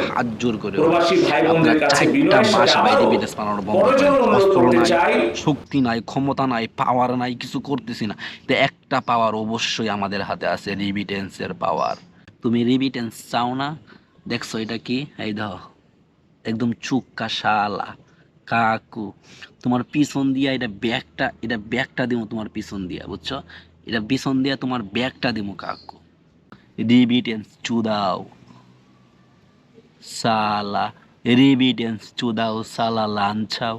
হাত জোর করে প্রবাসী ভাই আপনার বোনদের কাছে 4টা বিনয়ের সাথে মাস বাইরে আবারও বিদেশ বানানো বন্ধ করেন। করজোড়ে অনুরোধ অস্ত্র করতে নাই, চাই। শক্তি নাই, ক্ষমতা নাই, পাওয়ার নাই, কিছু করতেছি না, তো একটা পাওয়ার অবশ্যই আমাদের হাতে আছে, রিমিটেন্সের পাওয়ার। তুমি রিমিটেন্স চাও না? দেখছো এটা কি? এই দেখো, একদম চুক্কা শালা কাকু, তোমার পিছন দিয়া এটা ব্যাগটা দিব, তোমার পিছন দিয়া, বুঝছো? এটা পিছন দিয়া তোমার ব্যাগটা দিব কাকু। রিমিটেন্স চুদাও সালা, রিমিটেন্স চুদাও সালা লাঞ্ছাও।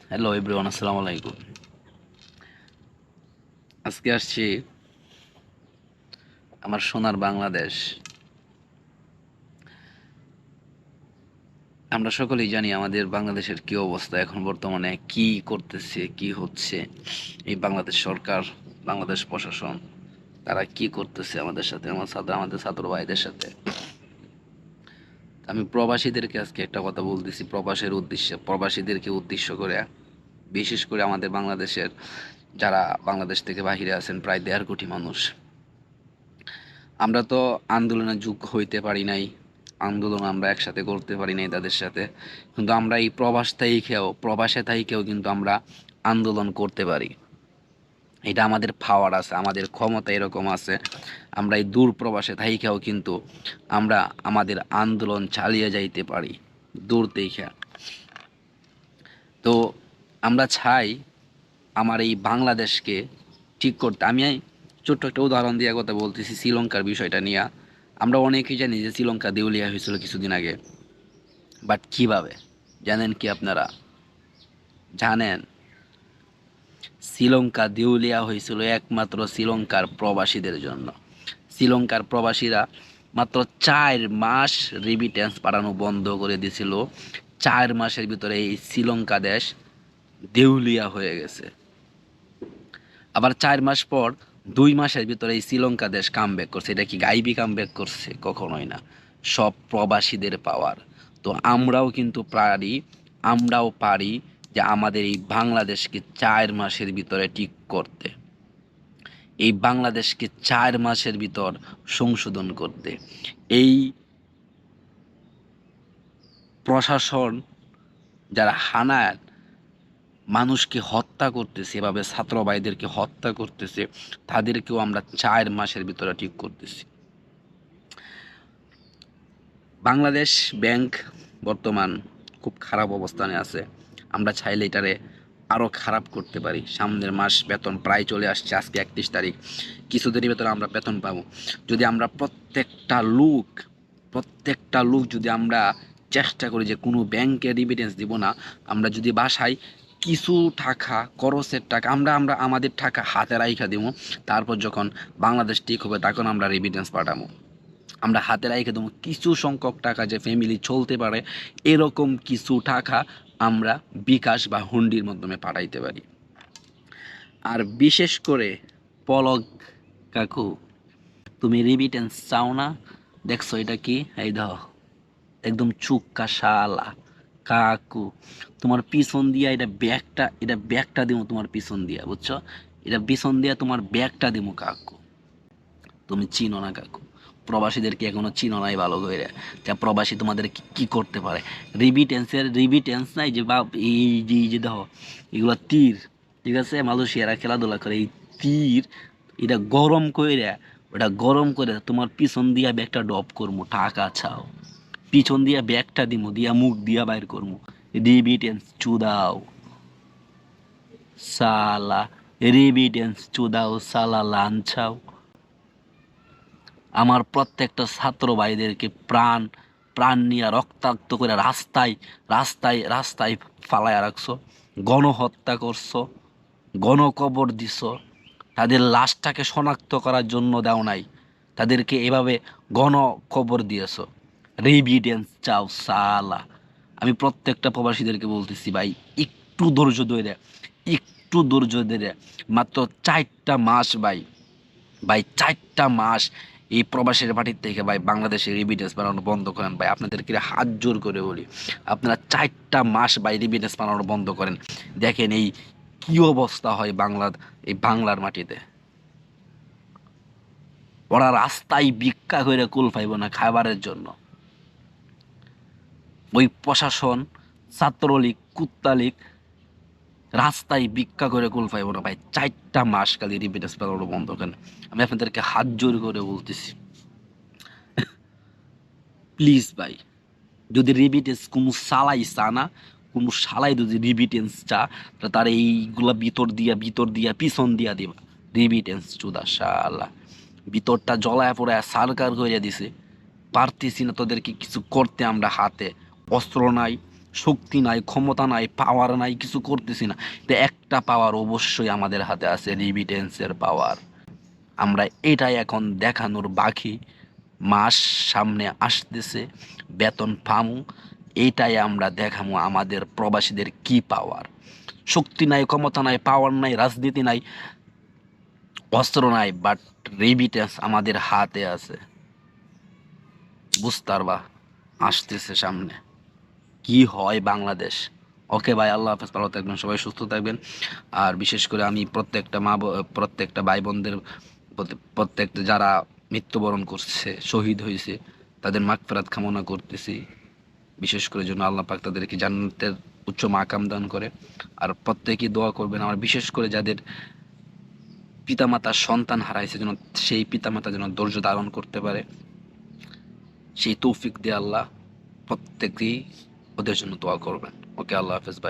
হ্যালো এভরিওয়ান, আসসালামু আলাইকুম। আজকে আসছি আমার সোনার বাংলাদেশ। আমরা সকলেই জানি আমাদের বাংলাদেশের কি অবস্থা, এখন বর্তমানে কি করতেছে, কি হচ্ছে। এই বাংলাদেশ সরকার, বাংলাদেশ প্রশাসন, তারা কি করতেছে আমাদের সাথে, আমাদের ছাত্র ভাইদের সাথে। আমি প্রবাসীদেরকে আজকে একটা কথা বলতেছি, প্রবাসীদেরকে উদ্দেশ্য করে, বিশেষ করে আমাদের বাংলাদেশের যারা বাংলাদেশ থেকে বাহিরে আছেন প্রায় 1.5 কোটি মানুষ। আমরা তো আন্দোলনের যোগ্য হইতে পারি নাই, আন্দোলন আমরা একসাথে করতে পারি নাই তাদের সাথে, কিন্তু আমরা এই প্রবাসে থাইকেও কিন্তু আমরা আন্দোলন করতে পারি। এটা আমাদের পাওয়ার আছে, আমাদের ক্ষমতা এরকম আছে। আমরা এই দূর প্রবাসে থাইকেও কিন্তু আমরা আমাদের আন্দোলন চালিয়ে যাইতে পারি দূর থেকে। তো আমরা চাই আমার এই বাংলাদেশকে ঠিক করতে। আমি ছোট্ট একটা উদাহরণ দিয়ে কথা বলতেছি, শ্রীলঙ্কার বিষয়টা নিয়ে। আমরা অনেকেই জানি যে শ্রীলঙ্কা দেউলিয়া হয়েছিল কিছুদিন আগে, বাট কিভাবে জানেন কি আপনারা? জানেন শ্রীলঙ্কা দেউলিয়া হয়েছিল একমাত্র শ্রীলঙ্কার প্রবাসীদের জন্য। শ্রীলঙ্কার প্রবাসীরা মাত্র 4 মাস রেমিটেন্স পাঠানো বন্ধ করে দিয়েছিল। 4 মাসের ভিতরে এই শ্রীলঙ্কা দেশ দেউলিয়া হয়ে গেছে। আবার 4 মাস পর 2 মাসের ভিতরে এই শ্রীলঙ্কা দেশ কামব্যাক করছে। এটা কি গাইবি কামব্যাক করছে? কখনোই না, সব প্রবাসীদের পাওয়ার। তো আমরাও পারি যে আমাদের এই বাংলাদেশকে 4 মাসের ভিতরে ঠিক করতে, এই বাংলাদেশকে 4 মাসের ভিতর সংশোধন করতে। এই প্রশাসন যারা হানায় মানুষকে হত্যা করতেছে, এভাবে ছাত্র ভাইদেরকে হত্যা করতেছে, তাদেরকেও আমরা 4 মাসের ভিতরে ঠিক করতেছি। বাংলাদেশ ব্যাংক বর্তমান খুব খারাপ অবস্থানে আছে। আমরা চাইলে এটারে আরও খারাপ করতে পারি। সামনের মাস বেতন প্রায় চলে আসছে, আজকে 31 তারিখ। কিছুদিনের ভেতরে আমরা বেতন পাবো। যদি আমরা প্রত্যেকটা লোক যদি আমরা চেষ্টা করি যে কোনো ব্যাংকে রিমিটেন্স দিব না, আমরা যদি বাসায় কিছু টাকা, খরচের টাকা, আমরা আমরা আমাদের টাকা হাতে রাইখা দিব, তারপর যখন বাংলাদেশ ঠিক হবে তখন আমরা রিমিটেন্স পাঠাবো। আমরা হাতে রাইখে দেবো কিছু সংখ্যক টাকা, যে ফ্যামিলি চলতে পারে এরকম কিছু টাকা আমরা বিকাশ বা হুন্ডির মাধ্যমে পাঠাইতে পারি। আর বিশেষ করে পলক কাকু, তুমি রিমিটেন্স চাও না? দেখছো এটা কি? এই দেখো, একদম চুক্কা শালা কাকু, তোমার পিছন দিয়া এটা ব্যাগটা দিব, তোমার পিছন দিয়া, বুঝছো? এটা পিছন দিয়া তোমার ব্যাগটা দিব কাকু। তুমি চিনো না কাকু, প্রবাসীদেরকে এখনো চিনো নাই ভালো করে, যা প্রবাসী তোমাদের কি কি করতে পারে। রিমিটেন্স নাই যে বাপ, এই যে দেখো, এগুলো তীর, ঠিক আছে? মালয়েশিয়ারা খেলাধুলা করে এই তীর, এটা গরম করে তোমার পিছন দিয়া ব্যাগটা ড্রপ করবো, টাকা চাও, পিছন দিয়া ব্যাগটা দিমু, দিয়া মুখ দিয়া বাইর করবো। রিমিটেন্স চুদাও সালা, রিমিটেন্স চুদাও সালা লাঞ্ছাও। আমার প্রত্যেকটা ছাত্র ভাইদেরকে প্রাণ প্রাণ নিয়ে রক্তাক্ত করে রাস্তায় ফালাইয়া রাখছো, গণহত্যা করছো, গণকবর দিছো, তাদের লাশটাকে শনাক্ত করার জন্য দাও নাই, তাদেরকে এভাবে গণকবর দিয়েছো। রিভিডেন্স চাও সালা। আমি প্রত্যেকটা প্রবাসীদেরকে বলতেছি, ভাই একটু ধৈর্য ধরে, মাত্র 4টা মাস ভাই, 4টা মাস এই প্রবাসের মাটির থেকে ভাই বাংলাদেশের রিমিটেন্স বানানো বন্ধ করেন ভাই। আপনাদেরকে হাত জোর করে বলি, আপনারা 4টা মাস ভাই রিমিটেন্স বানানো বন্ধ করেন। দেখেন এই কি অবস্থা হয় এই বাংলার মাটিতে। ওরা রাস্তায় ভিক্ষা করে কুল পাইব না খাবারের জন্য। ওই প্রশাসন, ছাত্রলীগ, কুত্তালীগ রাস্তায় ভিক্ষা করে কুল পাইব না ভাই। 4টা মাস খালি রিপিটেন্স পাওয়ানো বন্ধ করেন। আমি আপনাদেরকে হাত জোর করে বলতেছি, প্লিজ ভাই, যদি রিবিটেন্স কোনো সালাই চা না, কোনো সালাই যদি রিবিটেন্স চা, তার এইগুলা ভিতর দিয়া পিছন দিয়া দিবা রিবিটেন্স চুদা শালা। ভিতরটা জ্বলায় পড়ে সারকার করে দিছে, পারতেছি না তোদেরকে কিছু করতে। আমরা হাতে অস্ত্র নাই, শক্তি নাই, ক্ষমতা নাই, পাওয়ার নাই, কিছু করতেছি না। তো একটা পাওয়ার অবশ্যই আমাদের হাতে আছে, রিবিটেন্সের পাওয়ার। আমরা এটাই এখন দেখানোর বাকি। মাস সামনে আসতেছে, বেতন পামু, এইটাই আমরা দেখামু আমাদের প্রবাসীদের কি পাওয়ার। শক্তি নাই, ক্ষমতা নাই, পাওয়ার নাই, রাজনীতি নাই, অস্ত্র নাই, বাট রেমিটেন্স আমাদের হাতে আছে। বুঝতে পারবা আসতেছে সামনে কি হয় বাংলাদেশ। ওকে ভাই, আল্লাহ হাফেজ, ভালো থাকবেন সবাই, সুস্থ থাকবেন। আর বিশেষ করে আমি প্রত্যেকটা ভাই বোনদের প্রত্যেকটা যারা মৃত্যুবরণ করছে, শহীদ হয়েছে, তাদের মাগফিরাত কামনা করতেছি। বিশেষ করে জন্য আল্লাহ পাক তাদেরকে জান্নাতের উচ্চ মাকাম দান করে। আর প্রত্যেকেই দোয়া করবেন আমার, বিশেষ করে যাদের পিতামাতা সন্তান হারাইছে, যেন সেই পিতামাতা যেন ধৈর্য ধারণ করতে পারে, সেই তৌফিক দিয়ে আল্লাহ। প্রত্যেকেই ওদের জন্য দোয়া করবেন। ওকে, আল্লাহ হাফেজ ভাই।